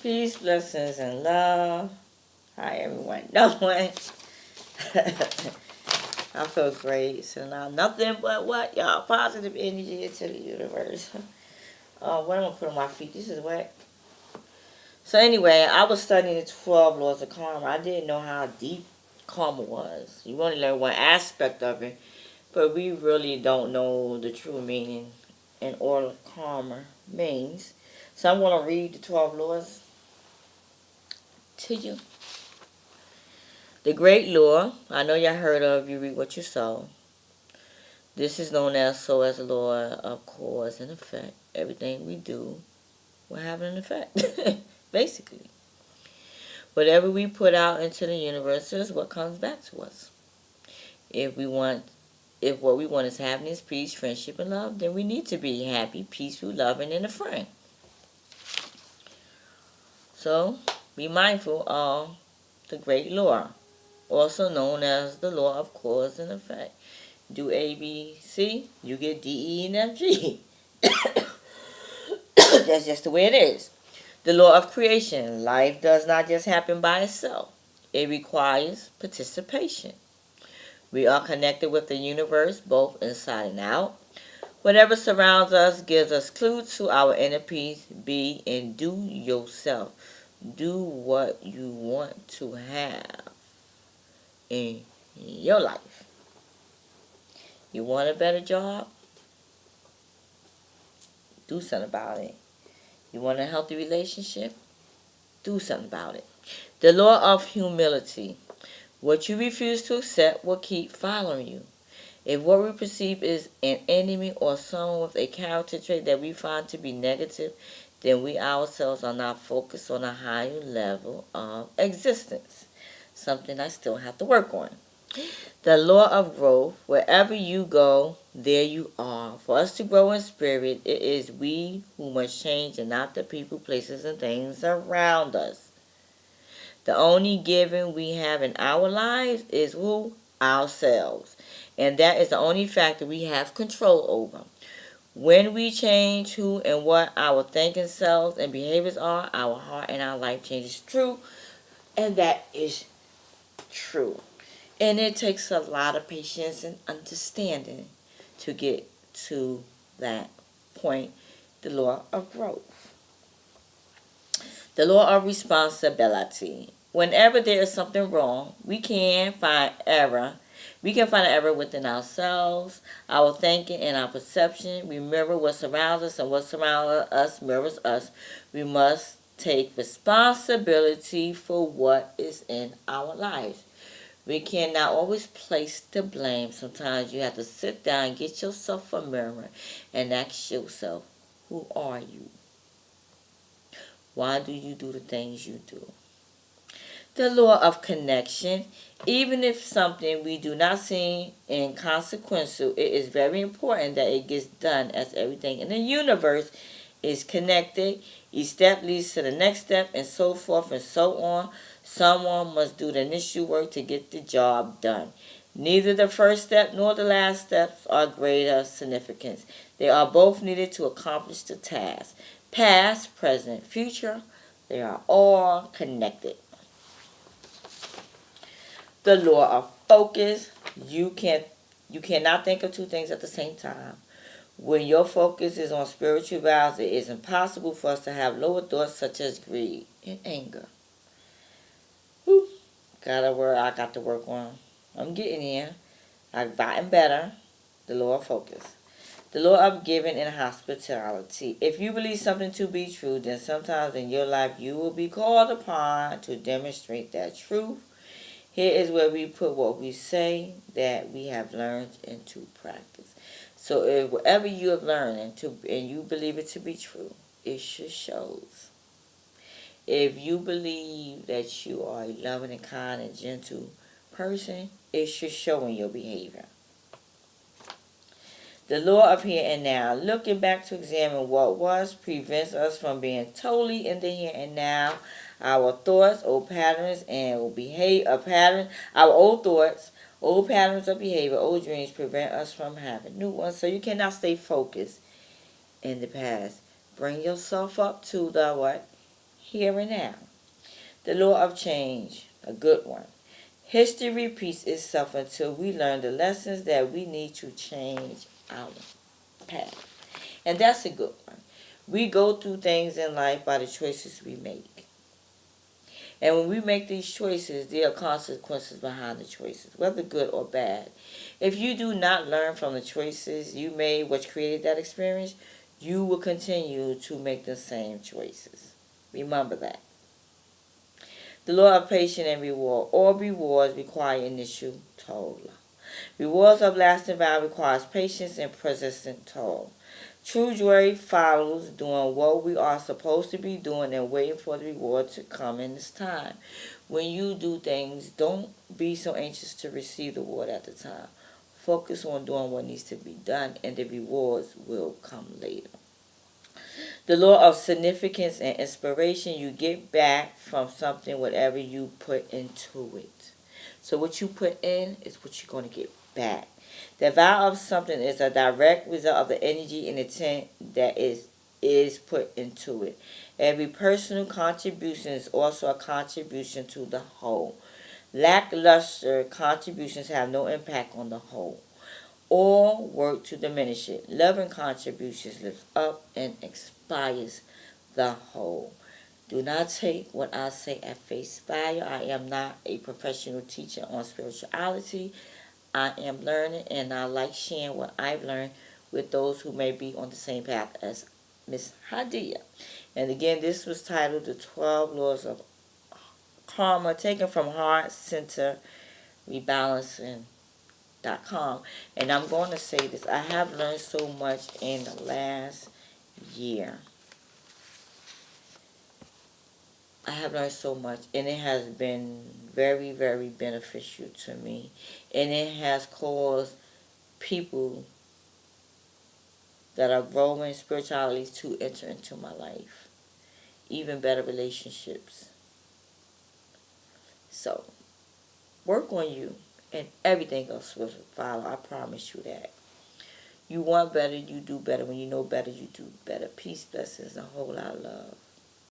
Peace, blessings, and love. Hi, everyone. Doing? I feel great. So now nothing but what, y'all? Positive energy into the universe. What am I gonna put on my feet? This is wet. So anyway, I was studying the 12 laws of karma. I didn't know how deep karma was. You only learn one aspect of it, but we really don't know the true meaning and all karma means. So I'm gonna read the 12 laws to you. The great law, I know y'all heard of, you reap what you sow. This is known as so as the law of cause and effect. Everything we do will have an effect, basically. Whatever we put out into the universe is what comes back to us. If we want, if what we want is happiness, peace, friendship, and love, then we need to be happy, peaceful, loving, and a friend. So, be mindful of the great law, also known as the law of cause and effect. Do A, B, C, you get D, E, and F, G. That's just the way it is. The law of creation. Life does not just happen by itself. It requires participation. We are connected with the universe, both inside and out. Whatever surrounds us gives us clues to our inner peace. Be and do yourself. Do what you want to have in your life. You want a better job? Do something about it. You want a healthy relationship? Do something about it. The law of humility. What you refuse to accept will keep following you. If what we perceive is an enemy or someone with a character trait that we find to be negative, then we ourselves are not focused on a higher level of existence. Something I still have to work on. The law of growth. Wherever you go, there you are. For us to grow in spirit, it is we who must change and not the people, places, and things around us. The only given we have in our lives is who? Ourselves. And that is the only factor we have control over. When we change who and what our thinking selves and behaviors are, our heart and our life changes. True, and that is true. And it takes a lot of patience and understanding to get to that point, the law of growth. The law of responsibility. Whenever there is something wrong, we can find error. We can find an error within ourselves, our thinking, and our perception. Remember what surrounds us and what surrounds us mirrors us. We must take responsibility for what is in our lives. We cannot always place the blame. Sometimes you have to sit down and get yourself a mirror and ask yourself, who are you? Why do you do the things you do? The law of connection. Even if something we do not see inconsequential, it is very important that it gets done, as everything in the universe is connected. Each step leads to the next step, and so forth and so on. Someone must do the initial work to get the job done. Neither the first step nor the last steps are greater significance. They are both needed to accomplish the task. Past, present, future, they are all connected. The law of focus. You cannot think of two things at the same time. When your focus is on spiritual vows, it is impossible for us to have lower thoughts such as greed and anger. Whew. I got to work on. I'm getting here. I've gotten better. The law of focus. The law of giving and hospitality. If you believe something to be true, then sometimes in your life you will be called upon to demonstrate that truth. Here is where we put what we say that we have learned into practice. So if whatever you have learned and you believe it to be true, it just shows. If you believe that you are a loving and kind and gentle person, it should show in your behavior. The law of here and now. Looking back to examine what was prevents us from being totally in the here and now. Our thoughts, old patterns, and our old thoughts, old patterns of behavior, old dreams prevent us from having new ones. So you cannot stay focused in the past. Bring yourself up to the what? here and now. The law of change, a good one. History repeats itself until we learn the lessons that we need to change our path. And that's a good one. We go through things in life by the choices we make. And when we make these choices, there are consequences behind the choices, whether good or bad. If you do not learn from the choices you made, which created that experience, you will continue to make the same choices. Remember that. The law of patience and reward. All rewards require initial toll. Rewards of lasting value requires patience and persistent toll. True joy follows doing what we are supposed to be doing and waiting for the reward to come in its time. When you do things, don't be so anxious to receive the reward at the time. Focus on doing what needs to be done and the rewards will come later. The law of significance and inspiration, you get back from something whatever you put into it. So what you put in is what you're going to get back. The value of something is a direct result of the energy and intent that is put into it. Every personal contribution is also a contribution to the whole. Lackluster contributions have no impact on the whole or work to diminish it. Loving contributions lifts up and inspires the whole. Do not take what I say at face value. I am not a professional teacher on spirituality. I am learning and I like sharing what I've learned with those who may be on the same path as Miss Hadia. And again, this was titled The 12 Laws of Karma, taken from Heart Center Rebalancing.com. And I'm going to say this. I have learned so much in the last year. I have learned so much, and it has been very, very beneficial to me. And it has caused people that are growing spirituality to enter into my life. Even better relationships. So, work on you, and everything else will follow. I promise you that. You want better, you do better. When you know better, you do better. Peace, blessings, and a whole lot of love.